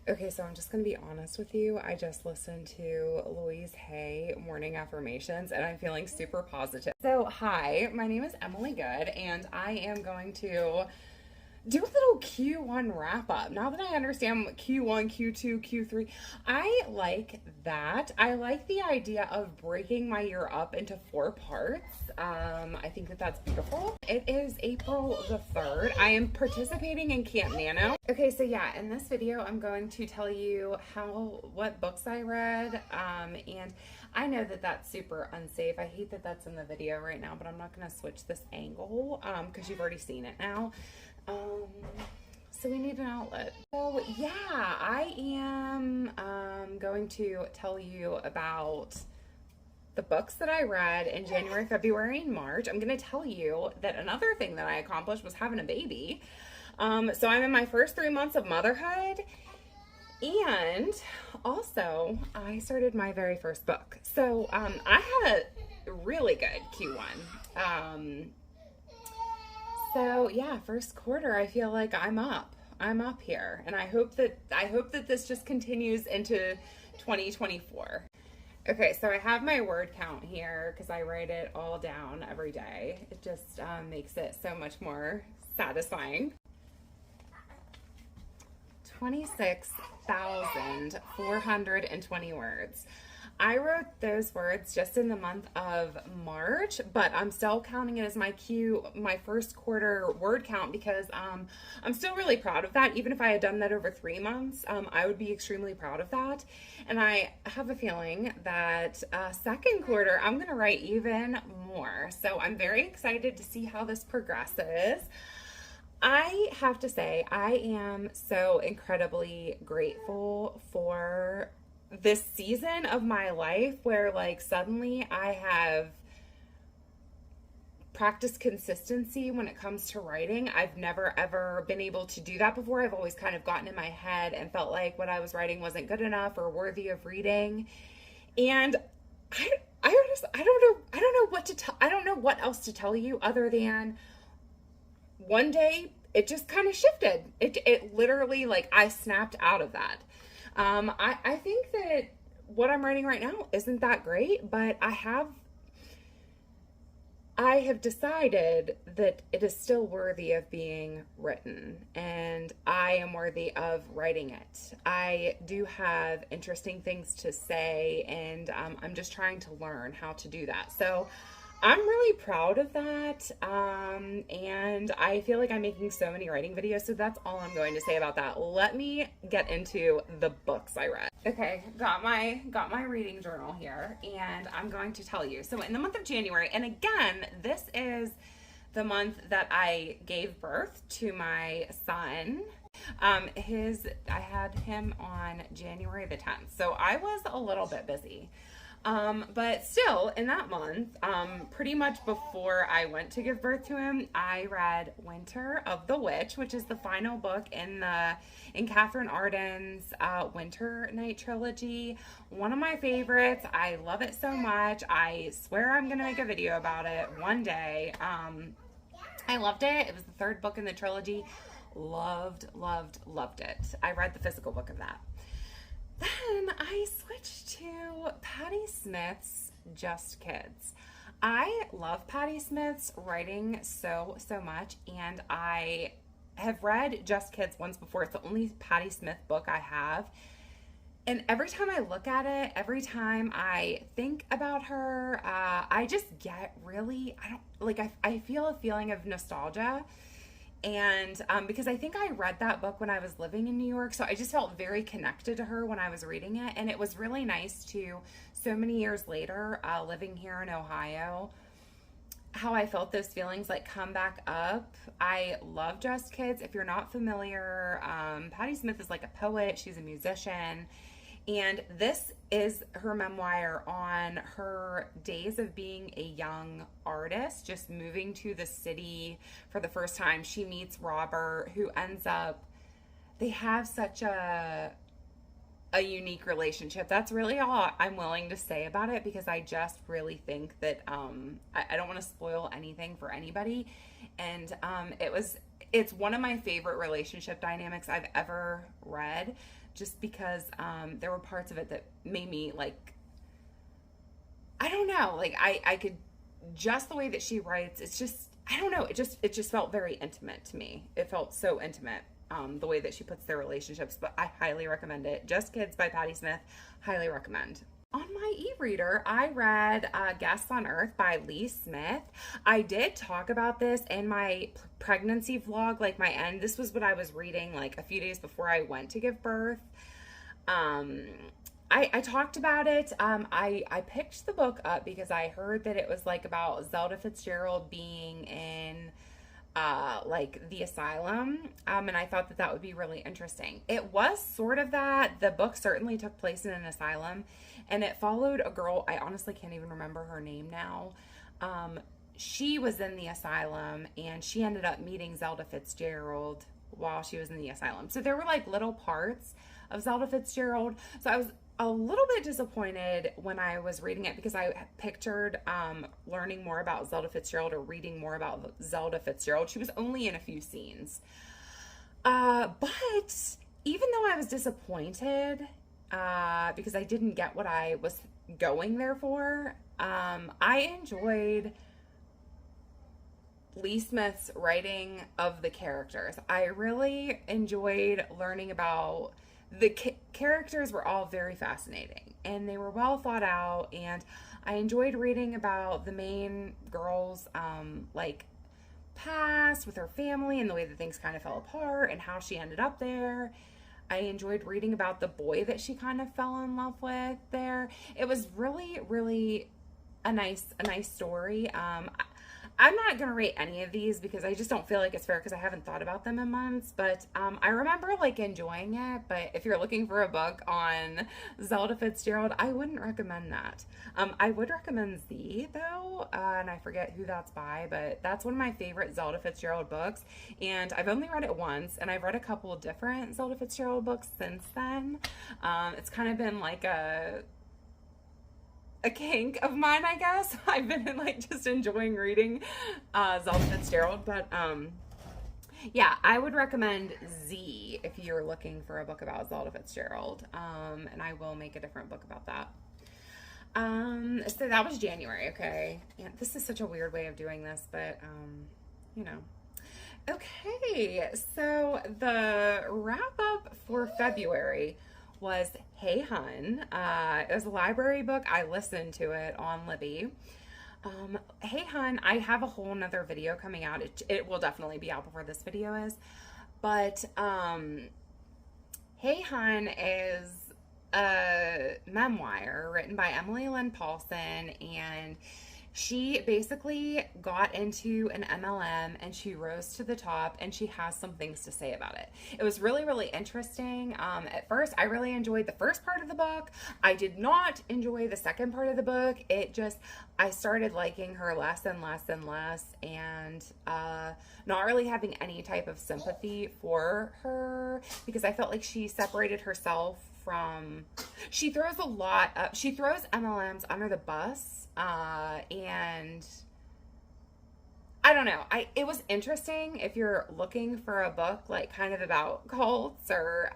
Okay, so I'm just going to be honest with you. I just listened to Louise Hay morning affirmations and I'm feeling super positive. So, hi, my name is Emily Good and I am going to do a little Q1 wrap up. Now that I understand Q1, Q2, Q3, I like that. I like the idea of breaking my year up into 4 parts. I think that that's beautiful. It is April the 3rd. I am participating in Camp Nano. Okay, so yeah, in this video, I'm going to tell you what books I read, and I know that that's super unsafe. I hate that that's in the video right now, but I'm not going to switch this angle because you've already seen it now. So we need an outlet. So yeah, I am going to tell you about the books that I read in January, February, and March. I'm going to tell you that another thing that I accomplished was having a baby. So I'm in my first 3 months of motherhood. And also, I started my very first book. So I had a really good Q1. So yeah, first quarter, I feel like I'm up here, and I hope that this just continues into 2024. Okay, so I have my word count here because I write it all down every day. It just makes it so much more satisfying. 26,420 words. I wrote those words just in the month of March, but I'm still counting it as my first quarter word count because I'm still really proud of that. Even if I had done that over 3 months, I would be extremely proud of that. And I have a feeling that second quarter, I'm going to write even more. So I'm very excited to see how this progresses. I have to say, I am so incredibly grateful for this season of my life where like suddenly I have practiced consistency when it comes to writing. I've never ever been able to do that before. I've always kind of gotten in my head and felt like what I was writing wasn't good enough or worthy of reading. And I don't know what else to tell you other than one day it just kind of shifted. It literally, like, I snapped out of that. I think that what I'm writing right now isn't that great, but I have decided that it is still worthy of being written, and I am worthy of writing it. I do have interesting things to say, and I'm just trying to learn how to do that. So I'm really proud of that, and I feel like I'm making so many writing videos, so that's all I'm going to say about that. Let me get into the books I read. Okay, got my reading journal here, and I'm going to tell you. So in the month of January, and again, this is the month that I gave birth to my son. I had him on January the 10th, so I was a little bit busy. But still, in that month, pretty much before I went to give birth to him, I read Winter of the Witch, which is the final book in Catherine Arden's Winter Night trilogy. One of my favorites. I love it so much. I swear I'm gonna make a video about it one day. I loved it. It was the third book in the trilogy. Loved it. I read the physical book of that. Then I switched to Patti Smith's Just Kids. I love Patti Smith's writing so much, and I have read Just Kids once before. It's the only Patti Smith book I have. And every time I look at it, every time I think about her, I just get really, I feel a feeling of nostalgia. And because I think I read that book when I was living in New York, so I just felt very connected to her when I was reading it. And it was really nice to, so many years later, living here in Ohio, how I felt those feelings like come back up. I love Just Kids. If you're not familiar, Patti Smith is like a poet. She's a musician. And this is her memoir on her days of being a young artist, just moving to the city for the first time. She meets Robert, who ends up, they have such a unique relationship. That's really all I'm willing to say about it, because I just really think that I don't want to spoil anything for anybody. And it was it's one of my favorite relationship dynamics I've ever read, just because there were parts of it that made me like, I don't know, like I could, just the way that she writes, it's just, I don't know, it just felt very intimate to me. It felt so intimate, the way that she puts their relationships. But I highly recommend it. Just Kids by Patti Smith, highly recommend. On my e-reader, I read Guests on Earth by Lee Smith. I did talk about this in my pregnancy vlog, like my end. This was what I was reading like a few days before I went to give birth. I talked about it. I picked the book up because I heard that it was like about Zelda Fitzgerald being in like the asylum, and I thought that that would be really interesting. It was sort of that. The book certainly took place in an asylum, and it followed a girl. I honestly can't even remember her name now. She was in the asylum, and she ended up meeting Zelda Fitzgerald while she was in the asylum. So there were like little parts of Zelda Fitzgerald. So I was a little bit disappointed when I was reading it, because I pictured learning more about Zelda Fitzgerald, or reading more about Zelda Fitzgerald. She was only in a few scenes. But even though I was disappointed because I didn't get what I was going there for, I enjoyed Lee Smith's writing of the characters. I really enjoyed learning about the characters. Were all very fascinating, and they were well thought out, and I enjoyed reading about the main girl's like past with her family, and the way that things kind of fell apart and how she ended up there. I enjoyed reading about the boy that she kind of fell in love with there. It was really, really a nice story. I'm not going to rate any of these because I just don't feel like it's fair, because I haven't thought about them in months. But I remember like enjoying it. But if you're looking for a book on Zelda Fitzgerald, I wouldn't recommend that. I would recommend Z though, and I forget who that's by, but that's one of my favorite Zelda Fitzgerald books. And I've only read it once, and I've read a couple different Zelda Fitzgerald books since then. It's kind of been like a kink of mine, I guess. I've been like just enjoying reading Zelda Fitzgerald, but yeah, I would recommend Z if you're looking for a book about Zelda Fitzgerald, and I will make a different book about that. So that was January, okay? Yeah, this is such a weird way of doing this, but you know. Okay, so the wrap up for February was Hey Hun. It was a library book. I listened to it on Libby. Hey Hun, I have a whole nother video coming out. It will definitely be out before this video is. But Hey Hun is a memoir written by Emily Lynn Paulson, and she basically got into an MLM and she rose to the top, and she has some things to say about it. It was really, really interesting. At first, I really enjoyed the first part of the book. I did not enjoy the second part of the book. I started liking her less and less and less, and not really having any type of sympathy for her, because I felt like she separated herself from, she throws MLMs under the bus. And I don't know. It was interesting if you're looking for a book like kind of about cults or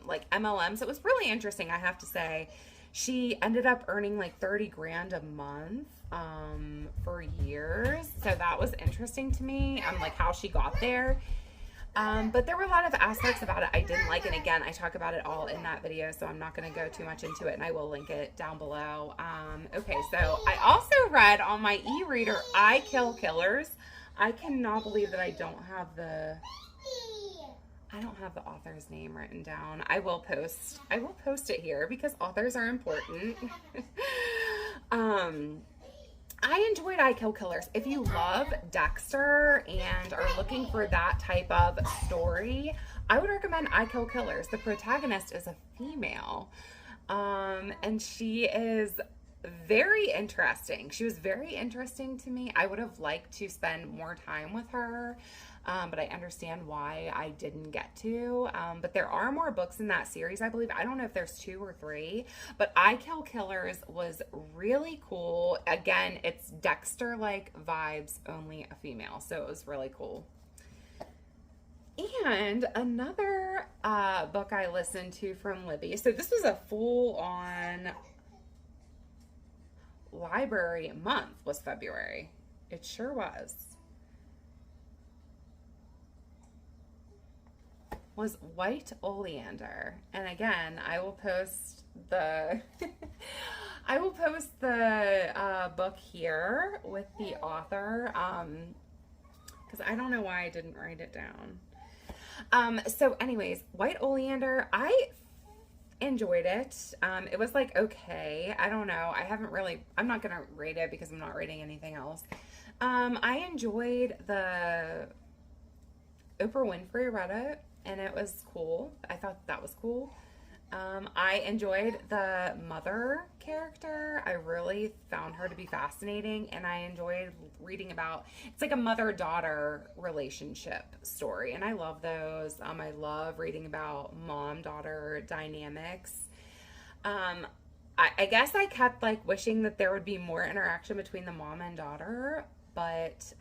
like MLMs. It was really interesting, I have to say. She ended up earning like 30 grand a month for years. So that was interesting to me. Like how she got there. But there were a lot of aspects about it I didn't like, and again, I talk about it all in that video, so I'm not going to go too much into it, and I will link it down below. Okay, so I also read on my e-reader, I Kill Killers. I cannot believe that I don't have the author's name written down. I will post it here because authors are important. I enjoyed I Kill Killers. If you love Dexter and are looking for that type of story, I would recommend I Kill Killers. The protagonist is a female, and she is very interesting. She was very interesting to me. I would have liked to spend more time with her, but I understand why I didn't get to. But there are more books in that series, I believe. I don't know if there's 2 or 3, but I Kill Killers was really cool. Again, it's Dexter-like vibes, only a female, so it was really cool. And another book I listened to from Libby. So this was a full-on library month, was February. It sure was. Was White Oleander. And again, I will post the I will post the book here with the author, because I don't know why I didn't write it down. So anyways, White Oleander, I enjoyed it. It was like, okay, I don't know. I'm not going to rate it because I'm not rating anything else. I enjoyed the Oprah Winfrey read it, and it was cool. I thought that was cool. I enjoyed the mother character. I really found her to be fascinating, and I enjoyed reading about, it's like a mother-daughter relationship story, and I love those. I love reading about mom-daughter dynamics. I guess I kept like wishing that there would be more interaction between the mom and daughter, but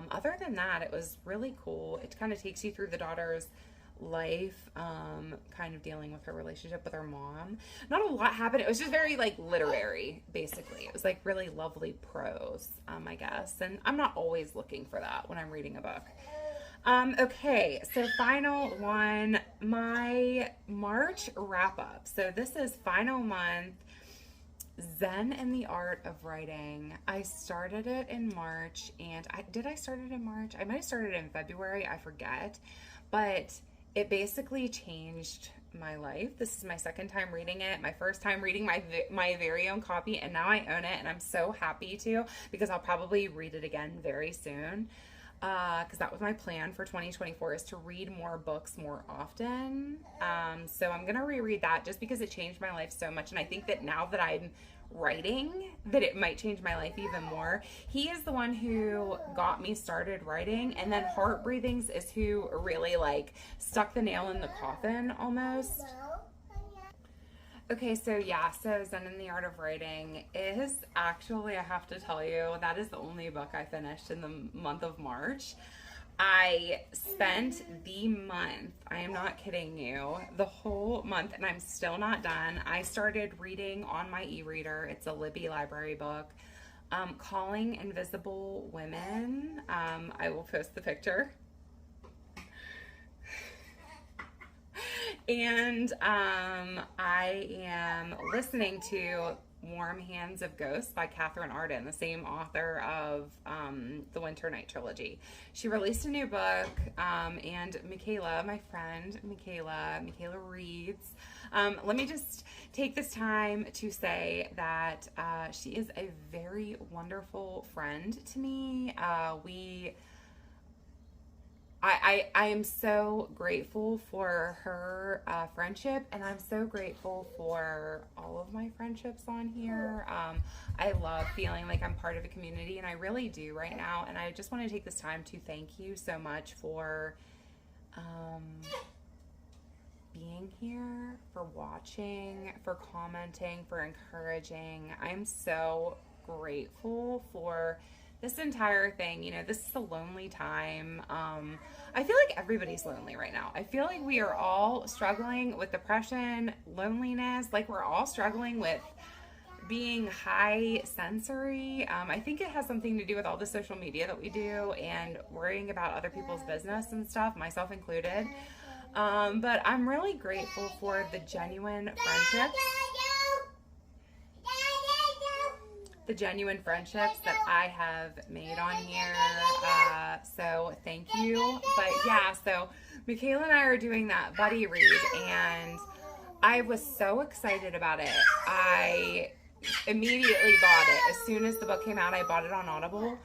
other than that, it was really cool. It kind of takes you through the daughter's life, kind of dealing with her relationship with her mom. Not a lot happened. It was just very like literary, basically. It was like really lovely prose, I guess. And I'm not always looking for that when I'm reading a book. Okay, so final one, my March wrap up. So this is final month, Zen and the Art of Writing. I started it in March, and did I start it in March? I might have started it in February, I forget. But it basically changed my life. This is my second time reading it, my first time reading my very own copy, and now I own it, and I'm so happy to, because I'll probably read it again very soon. Because that was my plan for 2024, is to read more books more often. So I'm gonna reread that just because it changed my life so much, and I think that now that I'm writing, that it might change my life even more. He is the one who got me started writing, and then Heart Breathings is who really like stuck the nail in the coffin almost. Okay, so yeah, so Zen and the Art of Writing is actually, I have to tell you, that is the only book I finished in the month of March. I spent the month, I am not kidding you, the whole month, and I'm still not done. I started reading on my e-reader. It's a Libby library book, Calling Invisible Women. I will post the picture. And I am listening to Warm Hands of Ghosts by Catherine Arden, the same author of the Winter Night trilogy. She released a new book, and Michaela, my friend Michaela reads. Let me just take this time to say that she is a very wonderful friend to me. I am so grateful for her friendship, and I'm so grateful for all of my friendships on here. I love feeling like I'm part of a community, and I really do right now. And I just want to take this time to thank you so much for being here, for watching, for commenting, for encouraging. I'm so grateful for this entire thing. You know, this is a lonely time. I feel like everybody's lonely right now. I feel like we are all struggling with depression, loneliness, like we're all struggling with being high sensory. I think it has something to do with all the social media that we do and worrying about other people's business and stuff, myself included. But I'm really grateful for the genuine friendships that I have made on here. So thank you. But yeah, so Michaela and I are doing that buddy read, and I was so excited about it. I immediately bought it. As soon as the book came out, I bought it on Audible.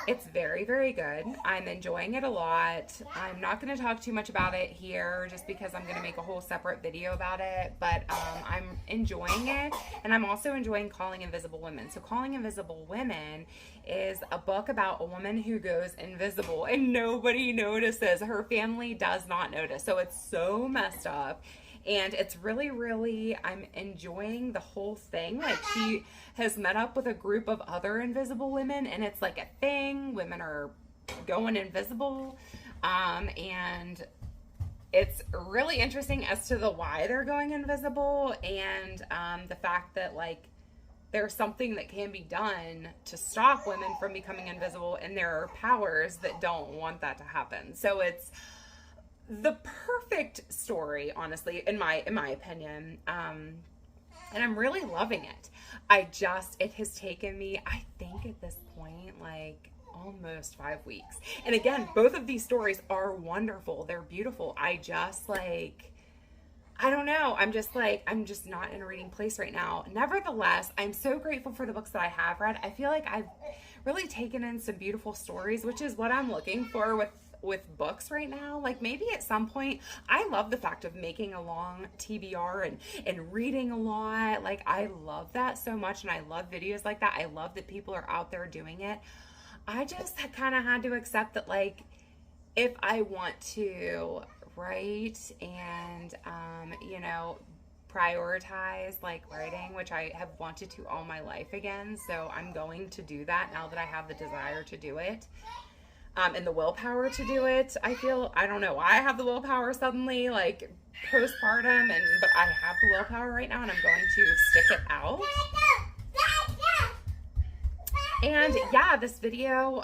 It's very, very good. I'm enjoying it a lot. I'm not going to talk too much about it here just because I'm going to make a whole separate video about it, but I'm enjoying it, and I'm also enjoying Calling Invisible Women. So Calling Invisible Women is a book about a woman who goes invisible and nobody notices. Her family does not notice. So it's so messed up. And it's really, really, I'm enjoying the whole thing. Like, she has met up with a group of other invisible women, and it's like a thing. Women are going invisible. And it's really interesting as to the why they're going invisible, and the fact that like there's something that can be done to stop women from becoming invisible, and there are powers that don't want that to happen. So it's the perfect story, honestly, in my opinion. And I'm really loving it. It has taken me, I think at this point, like almost 5 weeks. And again, both of these stories are wonderful. They're beautiful. I don't know. I'm just not in a reading place right now. Nevertheless, I'm so grateful for the books that I have read. I feel like I've really taken in some beautiful stories, which is what I'm looking for with books right now. Like maybe at some point, I love the fact of making a long TBR and reading a lot. Like I love that so much, and I love videos like that. I love that people are out there doing it. I just kind of had to accept that, like, if I want to write and, prioritize like writing, which I have wanted to all my life again. So I'm going to do that now that I have the desire to do it. And the willpower to do it. I don't know why I have the willpower suddenly, like postpartum, but I have the willpower right now, and I'm going to stick it out. And yeah, this video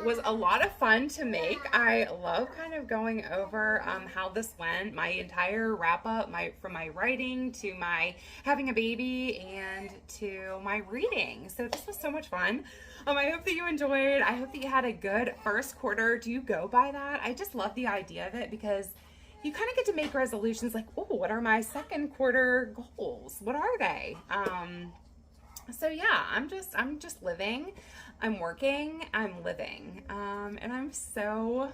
was a lot of fun to make. I love kind of going over how this went, my entire wrap up, from my writing to my having a baby and to my reading. So this was so much fun. I hope that you enjoyed. I hope that you had a good first quarter. Do you go by that? I just love the idea of it, because you kind of get to make resolutions like, oh, what are my second quarter goals? What are they? So yeah, I'm just living, I'm working, I'm living, and I'm so,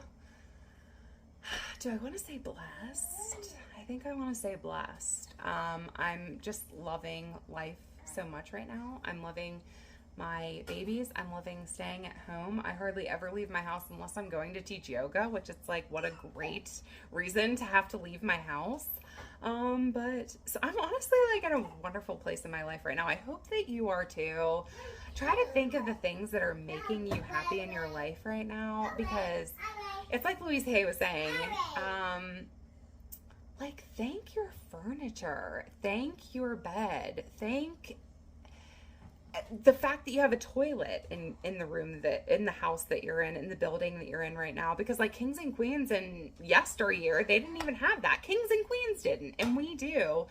do I want to say blessed? I think I want to say blessed. I'm just loving life so much right now. I'm loving my babies. I'm loving staying at home. I hardly ever leave my house unless I'm going to teach yoga, which is like, what a great reason to have to leave my house. But so I'm honestly like in a wonderful place in my life right now. I hope that you are too. Try to think of the things that are making you happy in your life right now, because it's like Louise Hay was saying, like thank your furniture, thank your bed, thank the fact that you have a toilet in the room, in the house that you're in the building that you're in right now, because like kings and queens in yesteryear, they didn't even have that. Kings and queens didn't, and we do.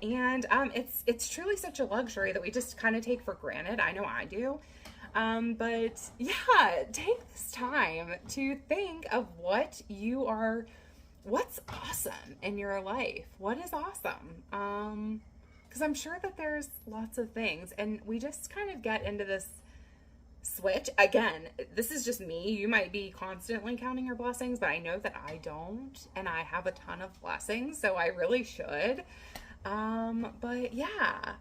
And it's truly such a luxury that we just kind of take for granted. I know I do. But yeah, take this time to think of what's awesome in your life. What is awesome? Because I'm sure that there's lots of things, and we just kind of get into this switch. Again, this is just me. You might be constantly counting your blessings, but I know that I don't, and I have a ton of blessings, so I really should. But yeah,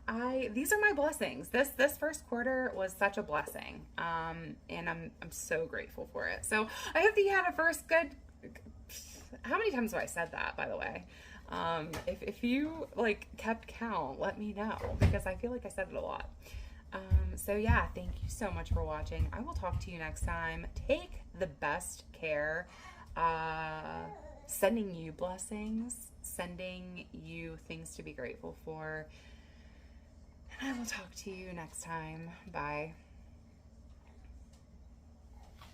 these are my blessings. This first quarter was such a blessing, and I'm so grateful for it. So I hope that you had a first good. How many times have I said that, by the way? If you like kept count, let me know, because I feel like I said it a lot. So yeah, thank you so much for watching. I will talk to you next time. Take the best care. Sending you blessings, sending you things to be grateful for. And I will talk to you next time. Bye.